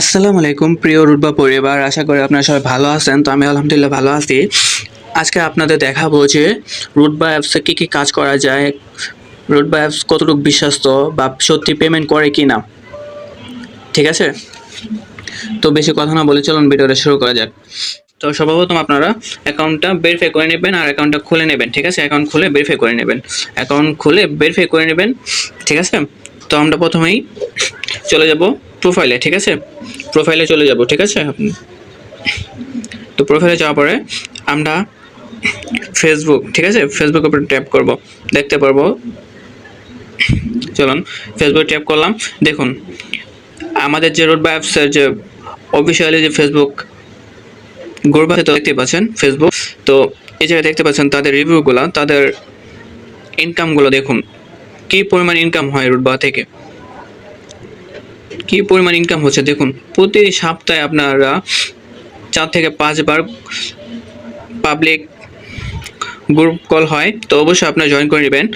আসসালামু আলাইকুম প্রিয় রুটবা পরিবার, আশা করি আপনারা সবাই ভালো আছেন। তো আমি আলহামদুলিল্লাহ ভালো আছি। আজকে আপনাদের দেখাবো যে রুটবা অ্যাপসে কী কী কাজ করা যায়, রুটবা অ্যাপস কতটুকু বিশ্বস্ত বা সত্যি পেমেন্ট করে কি না। ঠিক আছে, তো বেশি কথা না বলে চলুন ভিডিওটা শুরু করা যাক। তো সর্বপ্রথম আপনারা অ্যাকাউন্টটা ভেরিফাই করে নেবেন আর অ্যাকাউন্টটা খুলে নেবেন। ঠিক আছে, অ্যাকাউন্ট খুলে ভেরিফাই করে নেবেন, ঠিক আছে। তো আমরা প্রথমেই চলে যাব প্রোফাইলে। ঠিক আছে, প্রোফাইলে চলে যাব। ঠিক আছে, তো প্রোফাইলে যাওয়ার পরে আমরা ফেসবুক, ঠিক আছে, ফেসবুকের উপরে ট্যাপ করব, দেখতে পারবো। চলুন ফেসবুক ট্যাপ করলাম। দেখুন আমাদের যে রুটবা অ্যাপসের যে অফিসিয়ালি যে ফেসবুক গ্রুপ আছে, তো দেখতে পাচ্ছেন ফেসবুক। তো এই জায়গায় দেখতে পাচ্ছেন তাদের রিভিউগুলো, তাদের ইনকামগুলো দেখুন কী পরিমাণ ইনকাম হয় রুটবা থেকে, কী পরিমাণ ইনকাম হচ্ছে দেখুন। প্রতি সপ্তাহে আপনারা 4 থেকে 5 বার পাবলিক গ্রুপ কল হয়, তো অবশ্যই আপনারা জয়েন করে নেবেন।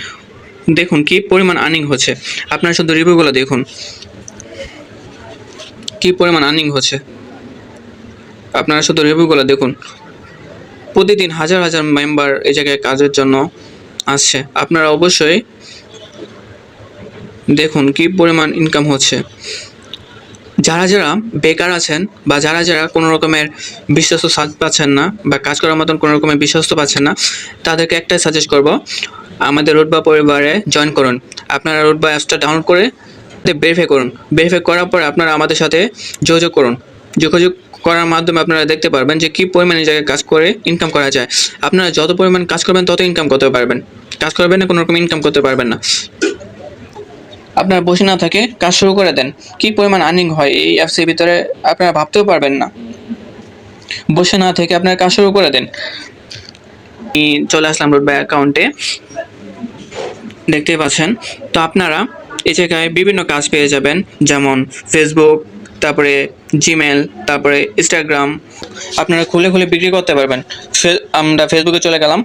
দেখুন কী পরিমাণ আর্নিং হচ্ছে, আপনারা শুধু রিভিউগুলো দেখুন কী পরিমাণ আর্নিং হচ্ছে। আপনারা শুধু রিভিউগুলো দেখুন, প্রতিদিন হাজার হাজার মেম্বার এই জায়গায় কাজের জন্য আসছে। আপনারা অবশ্যই দেখুন কী পরিমাণ ইনকাম হচ্ছে। যারা যারা বেকার আছেন বা যারা যারা কোনো রকমের বিশ্বস্ত সাজ পাচ্ছেন না বা কাজ করার মতন কোনো রকমের বিশ্বস্ত পাচ্ছেন না, তাদেরকে একটাই সাজেস্ট করব, আমাদের রুটবা পরিবারে জয়েন করুন। আপনারা রুটবা অ্যাপসটা ডাউনলোড করে ভেরিফাই করুন। ভেরিফাই করার পরে আপনারা আমাদের সাথে যোগাযোগ করুন। যোগাযোগ করার মাধ্যমে আপনারা দেখতে পারবেন যে কী পরিমাণে জায়গায় কাজ করে ইনকাম করা যায়। আপনারা যত পরিমাণ কাজ করবেন তত ইনকাম করতে পারবেন, কাজ করবেন না কোনো রকম ইনকাম করতে পারবেন না। আপনারা বসে না থেকে কাজ শুরু করে দেন, কী পরিমাণ আর্নিং হয় এই অ্যাপসের ভিতরে আপনারা ভাবতেও পারবেন না। বসে না থেকে আপনারা কাজ শুরু করে দেন। চলে আসলাম রুটবা অ্যাকাউন্টে, দেখতে পাচ্ছেন। তো আপনারা এই জায়গায় বিভিন্ন কাজ পেয়ে যাবেন, যেমন ফেসবুক, তারপরে জিমেল, তারপরে ইনস্টাগ্রাম আপনারা খুলে খুলে বিক্রি করতে পারবেন। আমরা ফেসবুকে চলে গেলাম।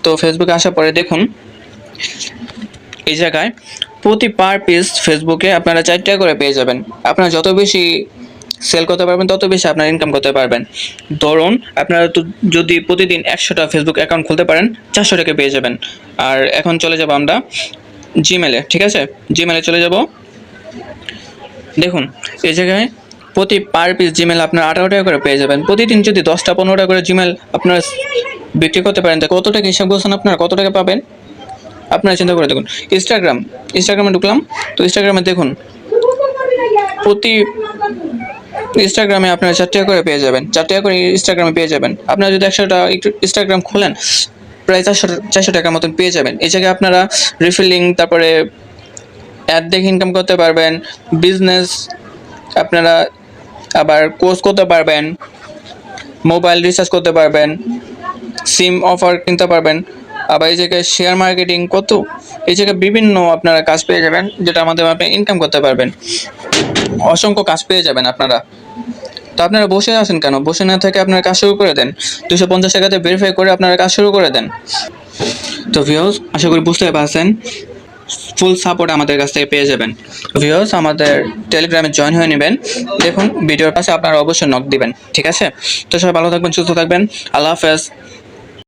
তো ফেসবুকে আসার পরে দেখুন এই জায়গায় প্রতি পার পিস ফেসবুকে আপনারা 4 টাকা করে পেয়ে যাবেন। আপনারা যত বেশি সেল করতে পারবেন তত বেশি আপনারা ইনকাম করতে পারবেন। ধরুন আপনারা তো যদি প্রতিদিন 100টা ফেসবুক অ্যাকাউন্ট খুলতে পারেন, 400 টাকা পেয়ে যাবেন। আর এখন চলে যাব আমরা জিমেলে। ঠিক আছে, জিমেলে চলে যাব। দেখুন এই জায়গায় প্রতি পার পিস জিমেল আপনার 18 টাকা করে পেয়ে যাবেন। প্রতিদিন যদি 10টা 15টা করে জিমেল আপনারা বিক্রি করতে পারেন, তো কত টাকা হিসাব করছেন, আপনারা কত টাকা পাবেন আপনারা চিন্তা করে দেখুন। ইনস্টাগ্রামে ঢুকলাম। তো ইনস্টাগ্রামে দেখুন প্রতি ইনস্টাগ্রামে আপনারা 4 টাকা করে পেয়ে যাবেন, 4 টাকা করে ইনস্টাগ্রামে পেয়ে যাবেন। আপনারা যদি 100টা ইনস্টাগ্রাম খোলেন, প্রায় 400 টাকার মতন পেয়ে যাবেন। এই জায়গায় আপনারা রিফিলিং, তারপরে অ্যাড দেখে ইনকাম করতে পারবেন, বিজনেস আপনারা আবার কোর্স করতে পারবেন, মোবাইল রিচার্জ করতে পারবেন, সিম অফার কিনতে পারবেন। আবার এই জায়গায় শেয়ার মার্কেটিং কত, এই জায়গায় বিভিন্ন আপনারা কাজ পেয়ে যাবেন, যেটা আমাদের আপনি ইনকাম করতে পারবেন। অসংখ্য কাজ পেয়ে যাবেন আপনারা। তো আপনারা বসে আছেন কেন? বসে না থেকে আপনারা কাজ শুরু করে দেন। 250 টাকাতে ভেরিফাই করে আপনারা কাজ শুরু করে দেন। তো ভিউয়ার্স, আশা করি বুঝতে পারছেন, ফুল সাপোর্ট আমাদের কাছ থেকে পেয়ে যাবেন। ভিউয়ার্স, আমাদের টেলিগ্রামে জয়েন হয়ে নেবেন। দেখুন ভিডিওর পাশে আপনারা অবশ্যই নক দিবেন। ঠিক আছে, তো সবাই ভালো থাকবেন, সুস্থ থাকবেন। আল্লাহ হাফেজ।